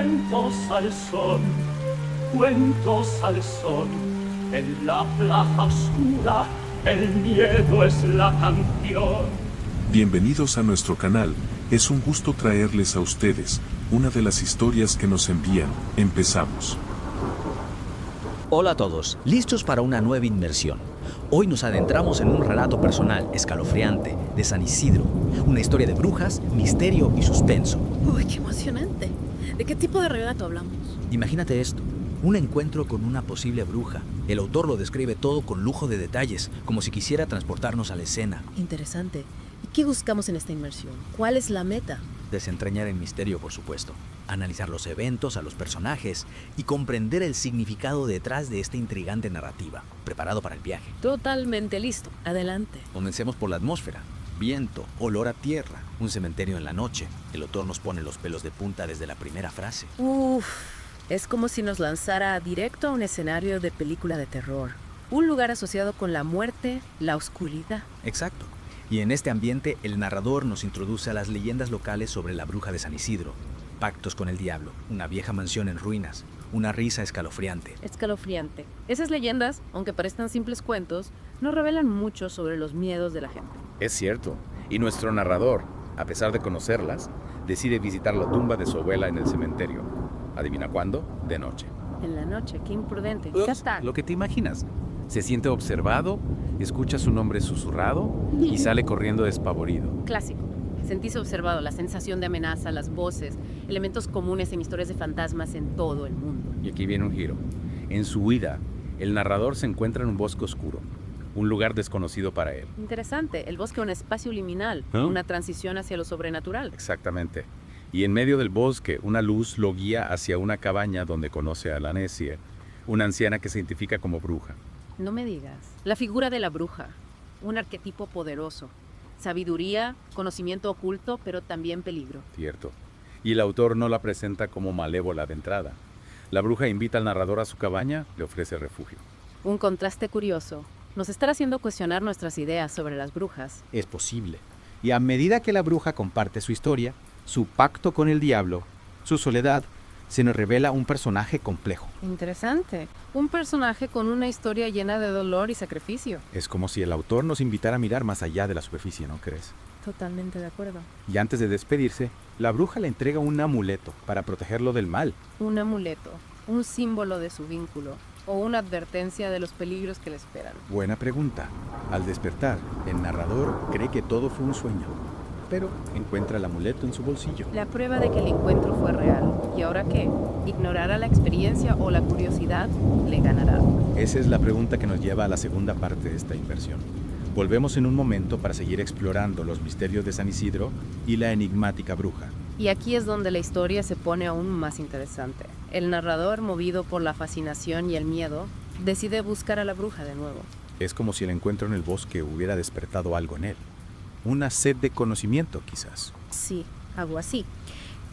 Cuentos al son, cuentos al son. En la plaza oscura, el miedo es la canción. Bienvenidos a nuestro canal, es un gusto traerles a ustedes una de las historias que nos envían. Empezamos. Hola a todos, listos para una nueva inmersión. Hoy nos adentramos en un relato personal escalofriante de San Isidro, una historia de brujas, misterio y suspenso. ¡Uy, qué emocionante! ¿De qué tipo de relato hablamos? Imagínate esto, un encuentro con una posible bruja. El autor lo describe todo con lujo de detalles, como si quisiera transportarnos a la escena. Interesante. ¿Y qué buscamos en esta inmersión? ¿Cuál es la meta? Desentrañar el misterio, por supuesto. Analizar los eventos, a los personajes y comprender el significado detrás de esta intrigante narrativa. ¿Preparado para el viaje? Totalmente listo. Adelante. Comencemos por la atmósfera. Viento, olor a tierra, un cementerio en la noche. El autor nos pone los pelos de punta desde la primera frase. Es como si nos lanzara directo a un escenario de película de terror. Un lugar asociado con la muerte, la oscuridad. Exacto. Y en este ambiente, el narrador nos introduce a las leyendas locales sobre la bruja de San Isidro, pactos con el diablo, una vieja mansión en ruinas, una risa escalofriante. Escalofriante. Esas leyendas, aunque parezcan simples cuentos, nos revelan mucho sobre los miedos de la gente. Es cierto. Y nuestro narrador, a pesar de conocerlas, decide visitar la tumba de su abuela en el cementerio. ¿Adivina cuándo? De noche. En la noche, qué imprudente. Ya está. Lo que te imaginas. Se siente observado, escucha su nombre susurrado y sale corriendo despavorido. Clásico. Sentirse observado, la sensación de amenaza, las voces, elementos comunes en historias de fantasmas en todo el mundo. Y aquí viene un giro. En su huida, el narrador se encuentra en un bosque oscuro, un lugar desconocido para él. Interesante. El bosque, un espacio liminal, una transición hacia lo sobrenatural. Exactamente. Y en medio del bosque, una luz lo guía hacia una cabaña donde conoce a la Nesie, una anciana que se identifica como bruja. No me digas. La figura de la bruja, un arquetipo poderoso. Sabiduría, conocimiento oculto, pero también peligro. Cierto. Y el autor no la presenta como malévola de entrada. La bruja invita al narrador a su cabaña, le ofrece refugio. Un contraste curioso. Nos está haciendo cuestionar nuestras ideas sobre las brujas. Es posible. Y a medida que la bruja comparte su historia, su pacto con el diablo, su soledad, se nos revela un personaje complejo. Interesante. Un personaje con una historia llena de dolor y sacrificio. Es como si el autor nos invitara a mirar más allá de la superficie, ¿no crees? Totalmente de acuerdo. Y antes de despedirse, la bruja le entrega un amuleto para protegerlo del mal. Un amuleto, un símbolo de su vínculo o una advertencia de los peligros que le esperan. Buena pregunta. Al despertar, el narrador cree que todo fue un sueño, pero encuentra el amuleto en su bolsillo. La prueba de que el encuentro fue real. ¿Y ahora qué? ¿Ignorará la experiencia o la curiosidad le ganará? Esa es la pregunta que nos lleva a la segunda parte de esta inversión. Volvemos en un momento para seguir explorando los misterios de San Isidro y la enigmática bruja. Y aquí es donde la historia se pone aún más interesante. El narrador, movido por la fascinación y el miedo, decide buscar a la bruja de nuevo. Es como si el encuentro en el bosque hubiera despertado algo en él. Una sed de conocimiento, quizás. Sí, algo así.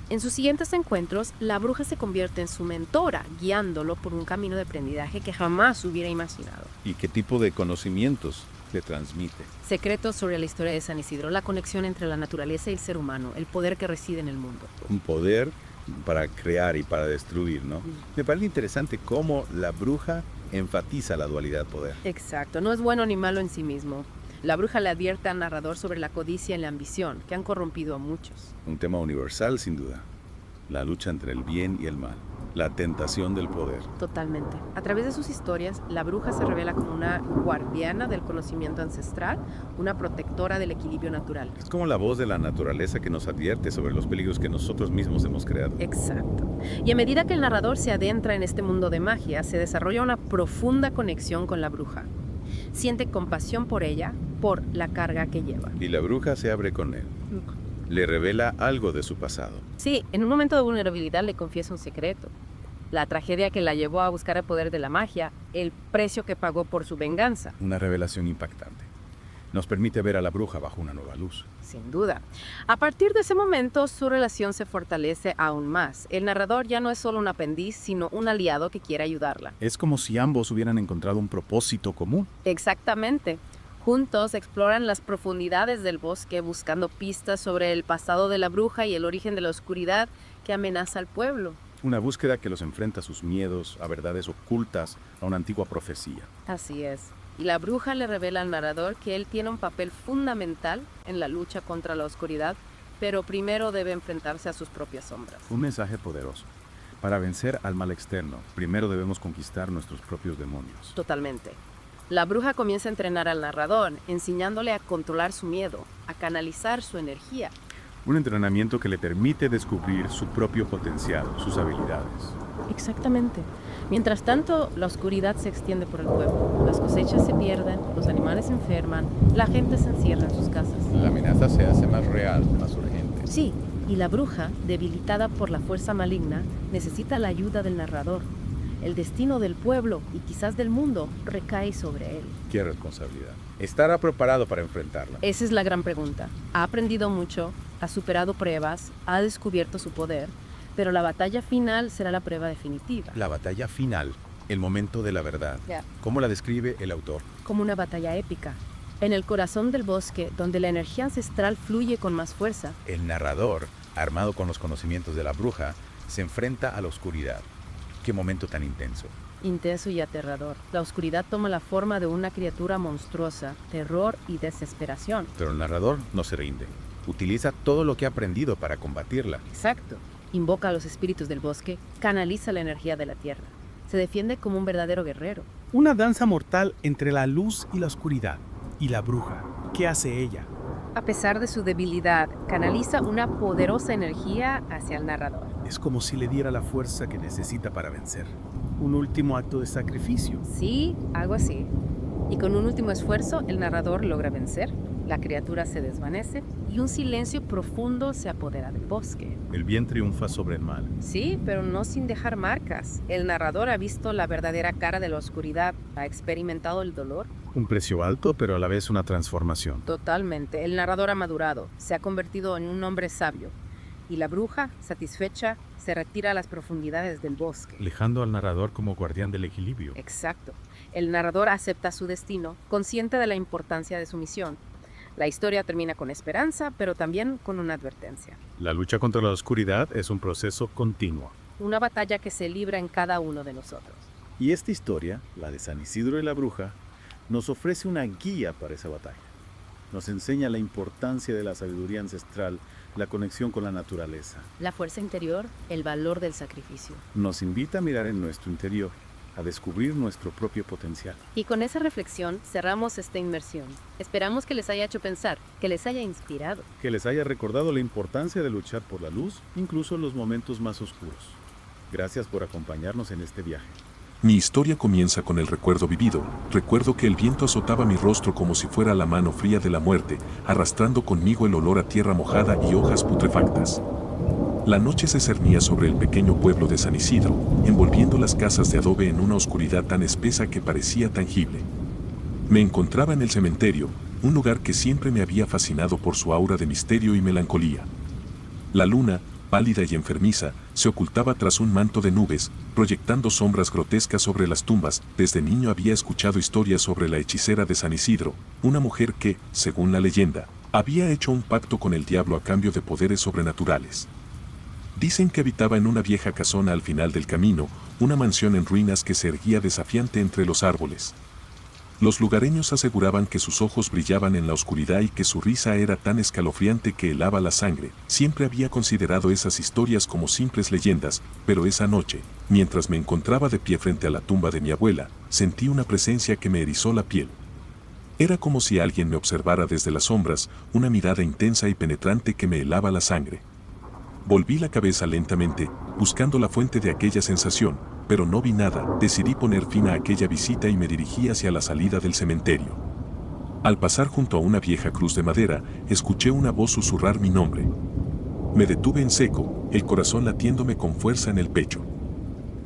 En sus siguientes encuentros, la bruja se convierte en su mentora, guiándolo por un camino de aprendizaje que jamás hubiera imaginado. ¿Y qué tipo de conocimientos le transmite? Secretos sobre la historia de San Isidro, la conexión entre la naturaleza y el ser humano, el poder que reside en el mundo. Un poder para crear y para destruir, ¿no? Me parece interesante cómo la bruja enfatiza la dualidad poder. Exacto, no es bueno ni malo en sí mismo. La bruja le advierte al narrador sobre la codicia y la ambición, que han corrompido a muchos. Un tema universal, sin duda. La lucha entre el bien y el mal. La tentación del poder. Totalmente. A través de sus historias, la bruja se revela como una guardiana del conocimiento ancestral, una protectora del equilibrio natural. Es como la voz de la naturaleza que nos advierte sobre los peligros que nosotros mismos hemos creado. Exacto. Y a medida que el narrador se adentra en este mundo de magia, se desarrolla una profunda conexión con la bruja. Siente compasión por ella, por la carga que lleva. Y la bruja se abre con él. Le revela algo de su pasado. Sí, en un momento de vulnerabilidad le confiesa un secreto. La tragedia que la llevó a buscar el poder de la magia, el precio que pagó por su venganza. Una revelación impactante. Nos permite ver a la bruja bajo una nueva luz. Sin duda. A partir de ese momento, su relación se fortalece aún más. El narrador ya no es solo un aprendiz, sino un aliado que quiere ayudarla. Es como si ambos hubieran encontrado un propósito común. Exactamente. Juntos exploran las profundidades del bosque buscando pistas sobre el pasado de la bruja y el origen de la oscuridad que amenaza al pueblo. Una búsqueda que los enfrenta a sus miedos, a verdades ocultas, a una antigua profecía. Así es. Y la bruja le revela al narrador que él tiene un papel fundamental en la lucha contra la oscuridad, pero primero debe enfrentarse a sus propias sombras. Un mensaje poderoso. Para vencer al mal externo, primero debemos conquistar nuestros propios demonios. Totalmente. La bruja comienza a entrenar al narrador, enseñándole a controlar su miedo, a canalizar su energía. Un entrenamiento que le permite descubrir su propio potencial, sus habilidades. Exactamente. Mientras tanto, la oscuridad se extiende por el pueblo. Las cosechas se pierden, los animales se enferman, la gente se encierra en sus casas. La amenaza se hace más real, más urgente. Sí, y la bruja, debilitada por la fuerza maligna, necesita la ayuda del narrador. El destino del pueblo y quizás del mundo recae sobre él. ¿Qué responsabilidad? ¿Estará preparado para enfrentarla? Esa es la gran pregunta. Ha aprendido mucho, ha superado pruebas, ha descubierto su poder, pero la batalla final será la prueba definitiva. La batalla final, el momento de la verdad. ¿Cómo la describe el autor? Como una batalla épica. En el corazón del bosque, donde la energía ancestral fluye con más fuerza. El narrador, armado con los conocimientos de la bruja, se enfrenta a la oscuridad. ¡Qué momento tan intenso! Intenso y aterrador. La oscuridad toma la forma de una criatura monstruosa, terror y desesperación. Pero el narrador no se rinde. Utiliza todo lo que ha aprendido para combatirla. Exacto. Invoca a los espíritus del bosque, canaliza la energía de la tierra. Se defiende como un verdadero guerrero. Una danza mortal entre la luz y la oscuridad. Y la bruja, ¿qué hace ella? A pesar de su debilidad, canaliza una poderosa energía hacia el narrador. Es como si le diera la fuerza que necesita para vencer. Un último acto de sacrificio. Sí, algo así. Y con un último esfuerzo, el narrador logra vencer, la criatura se desvanece y un silencio profundo se apodera del bosque. El bien triunfa sobre el mal. Sí, pero no sin dejar marcas. El narrador ha visto la verdadera cara de la oscuridad, ha experimentado el dolor. Un precio alto, pero a la vez una transformación. Totalmente. El narrador ha madurado, se ha convertido en un hombre sabio. Y la bruja, satisfecha, se retira a las profundidades del bosque. Dejando al narrador como guardián del equilibrio. Exacto. El narrador acepta su destino, consciente de la importancia de su misión. La historia termina con esperanza, pero también con una advertencia. La lucha contra la oscuridad es un proceso continuo. Una batalla que se libra en cada uno de nosotros. Y esta historia, la de San Isidro y la bruja, nos ofrece una guía para esa batalla. Nos enseña la importancia de la sabiduría ancestral, la conexión con la naturaleza. La fuerza interior, el valor del sacrificio. Nos invita a mirar en nuestro interior, a descubrir nuestro propio potencial. Y con esa reflexión cerramos esta inmersión. Esperamos que les haya hecho pensar, que les haya inspirado. Que les haya recordado la importancia de luchar por la luz, incluso en los momentos más oscuros. Gracias por acompañarnos en este viaje. Mi historia comienza con el recuerdo vivido. Recuerdo que el viento azotaba mi rostro como si fuera la mano fría de la muerte, arrastrando conmigo el olor a tierra mojada y hojas putrefactas. La noche se cernía sobre el pequeño pueblo de San Isidro, envolviendo las casas de adobe en una oscuridad tan espesa que parecía tangible. Me encontraba en el cementerio, un lugar que siempre me había fascinado por su aura de misterio y melancolía. La luna, pálida y enfermiza, se ocultaba tras un manto de nubes, proyectando sombras grotescas sobre las tumbas. Desde niño había escuchado historias sobre la hechicera de San Isidro, una mujer que, según la leyenda, había hecho un pacto con el diablo a cambio de poderes sobrenaturales. Dicen que habitaba en una vieja casona al final del camino, una mansión en ruinas que se erguía desafiante entre los árboles. Los lugareños aseguraban que sus ojos brillaban en la oscuridad y que su risa era tan escalofriante que helaba la sangre. Siempre había considerado esas historias como simples leyendas, pero esa noche, mientras me encontraba de pie frente a la tumba de mi abuela, sentí una presencia que me erizó la piel. Era como si alguien me observara desde las sombras, una mirada intensa y penetrante que me helaba la sangre. Volví la cabeza lentamente, buscando la fuente de aquella sensación, pero no vi nada. Decidí poner fin a aquella visita y me dirigí hacia la salida del cementerio. Al pasar junto a una vieja cruz de madera, escuché una voz susurrar mi nombre. Me detuve en seco, el corazón latiéndome con fuerza en el pecho.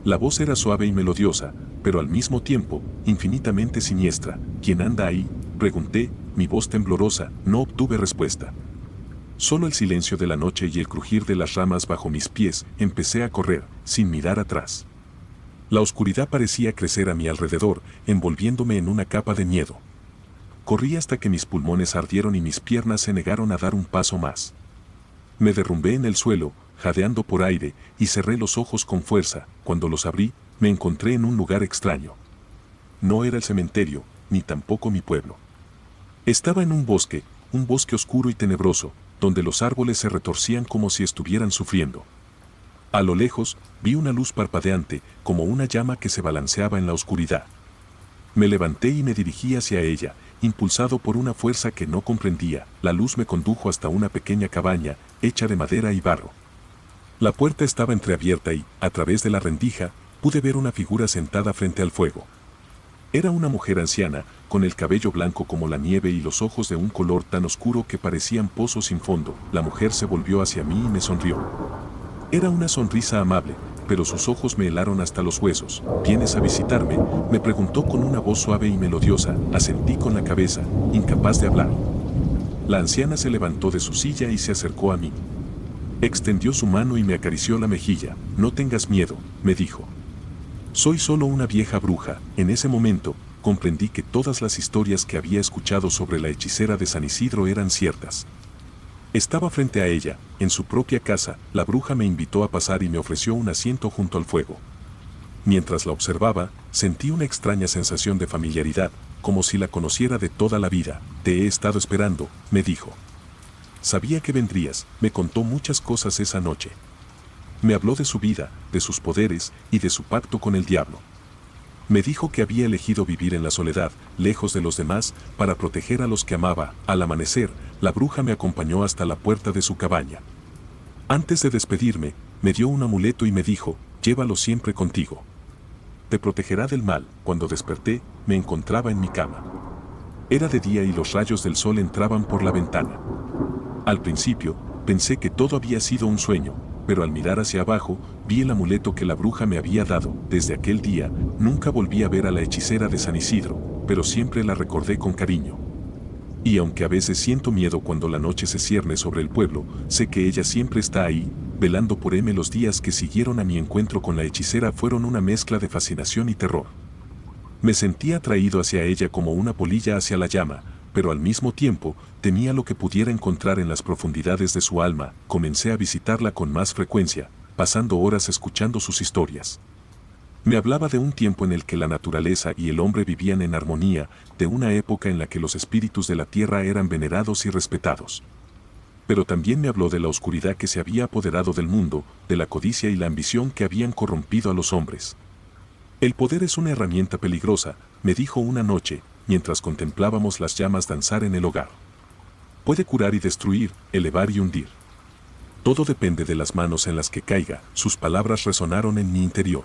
La voz era suave y melodiosa, pero al mismo tiempo, infinitamente siniestra. ¿Quién anda ahí?, pregunté, mi voz temblorosa. No obtuve respuesta. Solo el silencio de la noche y el crujir de las ramas bajo mis pies. Empecé a correr, sin mirar atrás. La oscuridad parecía crecer a mi alrededor, envolviéndome en una capa de miedo. Corrí hasta que mis pulmones ardieron y mis piernas se negaron a dar un paso más. Me derrumbé en el suelo, jadeando por aire, y cerré los ojos con fuerza. Cuando los abrí, me encontré en un lugar extraño. No era el cementerio, ni tampoco mi pueblo. Estaba en un bosque oscuro y tenebroso, donde los árboles se retorcían como si estuvieran sufriendo. A lo lejos, vi una luz parpadeante, como una llama que se balanceaba en la oscuridad. Me levanté y me dirigí hacia ella, impulsado por una fuerza que no comprendía. La luz me condujo hasta una pequeña cabaña, hecha de madera y barro. La puerta estaba entreabierta y, a través de la rendija, pude ver una figura sentada frente al fuego. Era una mujer anciana, con el cabello blanco como la nieve y los ojos de un color tan oscuro que parecían pozos sin fondo. La mujer se volvió hacia mí y me sonrió. Era una sonrisa amable, pero sus ojos me helaron hasta los huesos. ¿Vienes a visitarme?, me preguntó con una voz suave y melodiosa. Asentí con la cabeza, incapaz de hablar. La anciana se levantó de su silla y se acercó a mí. Extendió su mano y me acarició la mejilla. No tengas miedo, me dijo. Soy solo una vieja bruja. En ese momento, comprendí que todas las historias que había escuchado sobre la hechicera de San Isidro eran ciertas. Estaba frente a ella, en su propia casa. La bruja me invitó a pasar y me ofreció un asiento junto al fuego. Mientras la observaba, sentí una extraña sensación de familiaridad, como si la conociera de toda la vida. Te he estado esperando, me dijo. Sabía que vendrías. Me contó muchas cosas esa noche. Me habló de su vida, de sus poderes y de su pacto con el diablo. Me dijo que había elegido vivir en la soledad, lejos de los demás, para proteger a los que amaba. Al amanecer, la bruja me acompañó hasta la puerta de su cabaña. Antes de despedirme, me dio un amuleto y me dijo, llévalo siempre contigo. Te protegerá del mal. Cuando desperté, me encontraba en mi cama. Era de día y los rayos del sol entraban por la ventana. Al principio, pensé que todo había sido un sueño, pero al mirar hacia abajo, vi el amuleto que la bruja me había dado. Desde aquel día, nunca volví a ver a la hechicera de San Isidro, pero siempre la recordé con cariño. Y aunque a veces siento miedo cuando la noche se cierne sobre el pueblo, sé que ella siempre está ahí, velando por mí. Los días que siguieron a mi encuentro con la hechicera fueron una mezcla de fascinación y terror. Me sentía atraído hacia ella como una polilla hacia la llama, pero al mismo tiempo, temía lo que pudiera encontrar en las profundidades de su alma. Comencé a visitarla con más frecuencia, pasando horas escuchando sus historias. Me hablaba de un tiempo en el que la naturaleza y el hombre vivían en armonía, de una época en la que los espíritus de la tierra eran venerados y respetados. Pero también me habló de la oscuridad que se había apoderado del mundo, de la codicia y la ambición que habían corrompido a los hombres. El poder es una herramienta peligrosa, me dijo una noche, mientras contemplábamos las llamas danzar en el hogar. Puede curar y destruir, elevar y hundir. Todo depende de las manos en las que caiga. Sus palabras resonaron en mi interior.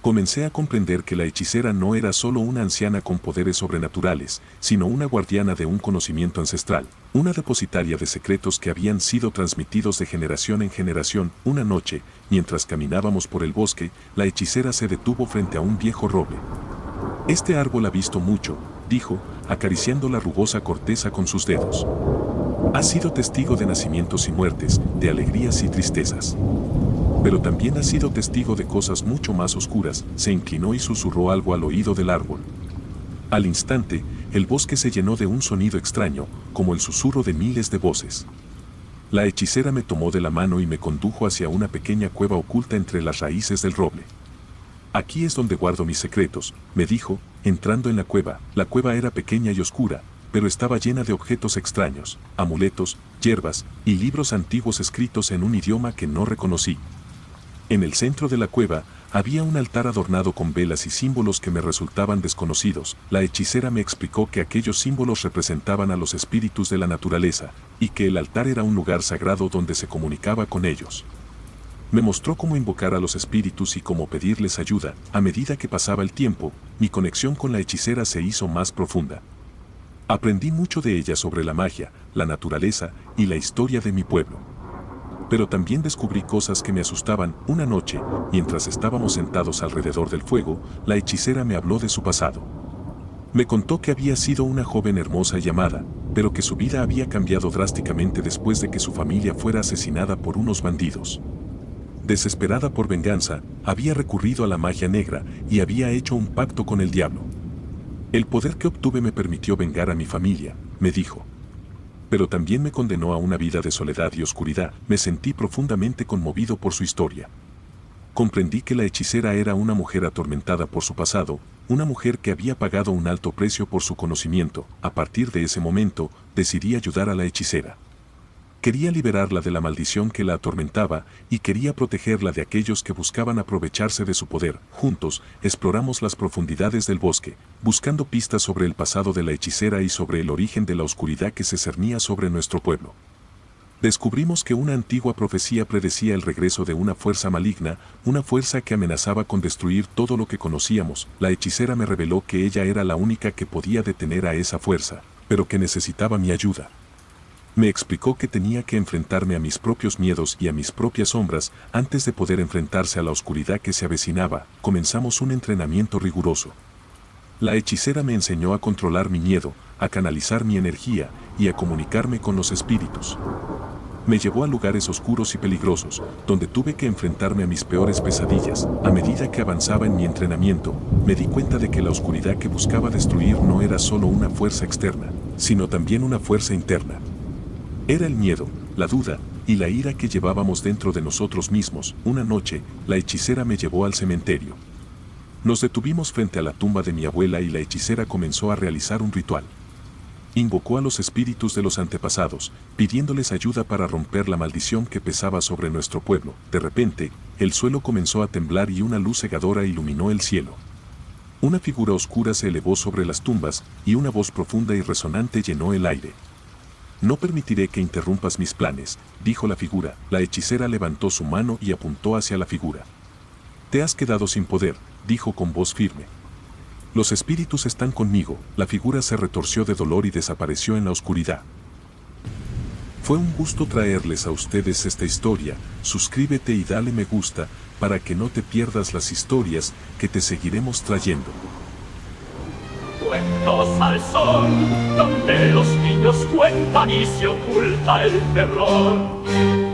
Comencé a comprender que la hechicera no era solo una anciana con poderes sobrenaturales, sino una guardiana de un conocimiento ancestral, una depositaria de secretos que habían sido transmitidos de generación en generación. Una noche, mientras caminábamos por el bosque, la hechicera se detuvo frente a un viejo roble. Este árbol ha visto mucho, dijo, acariciando la rugosa corteza con sus dedos. Ha sido testigo de nacimientos y muertes, de alegrías y tristezas. Pero también ha sido testigo de cosas mucho más oscuras. Se inclinó y susurró algo al oído del árbol. Al instante, el bosque se llenó de un sonido extraño, como el susurro de miles de voces. La hechicera me tomó de la mano y me condujo hacia una pequeña cueva oculta entre las raíces del roble. Aquí es donde guardo mis secretos, me dijo, entrando en la cueva. La cueva era pequeña y oscura, pero estaba llena de objetos extraños, amuletos, hierbas y libros antiguos escritos en un idioma que no reconocí. En el centro de la cueva había un altar adornado con velas y símbolos que me resultaban desconocidos. La hechicera me explicó que aquellos símbolos representaban a los espíritus de la naturaleza, y que el altar era un lugar sagrado donde se comunicaba con ellos. Me mostró cómo invocar a los espíritus y cómo pedirles ayuda. A medida que pasaba el tiempo, mi conexión con la hechicera se hizo más profunda. Aprendí mucho de ella sobre la magia, la naturaleza y la historia de mi pueblo. Pero también descubrí cosas que me asustaban. Una noche, mientras estábamos sentados alrededor del fuego, la hechicera me habló de su pasado. Me contó que había sido una joven hermosa y amada, pero que su vida había cambiado drásticamente después de que su familia fuera asesinada por unos bandidos. Desesperada por venganza, había recurrido a la magia negra y había hecho un pacto con el diablo. El poder que obtuve me permitió vengar a mi familia, me dijo. pero también me condenó a una vida de soledad y oscuridad. Me sentí profundamente conmovido por su historia. Comprendí que la hechicera era una mujer atormentada por su pasado, una mujer que había pagado un alto precio por su conocimiento. A partir de ese momento, decidí ayudar a la hechicera. Quería liberarla de la maldición que la atormentaba y quería protegerla de aquellos que buscaban aprovecharse de su poder. Juntos, exploramos las profundidades del bosque, buscando pistas sobre el pasado de la hechicera y sobre el origen de la oscuridad que se cernía sobre nuestro pueblo. Descubrimos que una antigua profecía predecía el regreso de una fuerza maligna, una fuerza que amenazaba con destruir todo lo que conocíamos. La hechicera me reveló que ella era la única que podía detener a esa fuerza, pero que necesitaba mi ayuda. Me explicó que tenía que enfrentarme a mis propios miedos y a mis propias sombras antes de poder enfrentarse a la oscuridad que se avecinaba. Comenzamos un entrenamiento riguroso. La hechicera me enseñó a controlar mi miedo, a canalizar mi energía y a comunicarme con los espíritus. Me llevó a lugares oscuros y peligrosos, donde tuve que enfrentarme a mis peores pesadillas. A medida que avanzaba en mi entrenamiento, me di cuenta de que la oscuridad que buscaba destruir no era solo una fuerza externa, sino también una fuerza interna. Era el miedo, la duda y la ira que llevábamos dentro de nosotros mismos. Una noche, la hechicera me llevó al cementerio. Nos detuvimos frente a la tumba de mi abuela y la hechicera comenzó a realizar un ritual. Invocó a los espíritus de los antepasados, pidiéndoles ayuda para romper la maldición que pesaba sobre nuestro pueblo. De repente, el suelo comenzó a temblar y una luz cegadora iluminó el cielo. Una figura oscura se elevó sobre las tumbas y una voz profunda y resonante llenó el aire. «No permitiré que interrumpas mis planes», dijo la figura. La hechicera levantó su mano y apuntó hacia la figura. «Te has quedado sin poder», dijo con voz firme. «Los espíritus están conmigo». La figura se retorció de dolor y desapareció en la oscuridad. Fue un gusto traerles a ustedes esta historia. Suscríbete y dale me gusta para que no te pierdas las historias que te seguiremos trayendo. Cuentos al son, donde los niños cuentan y se oculta el terror.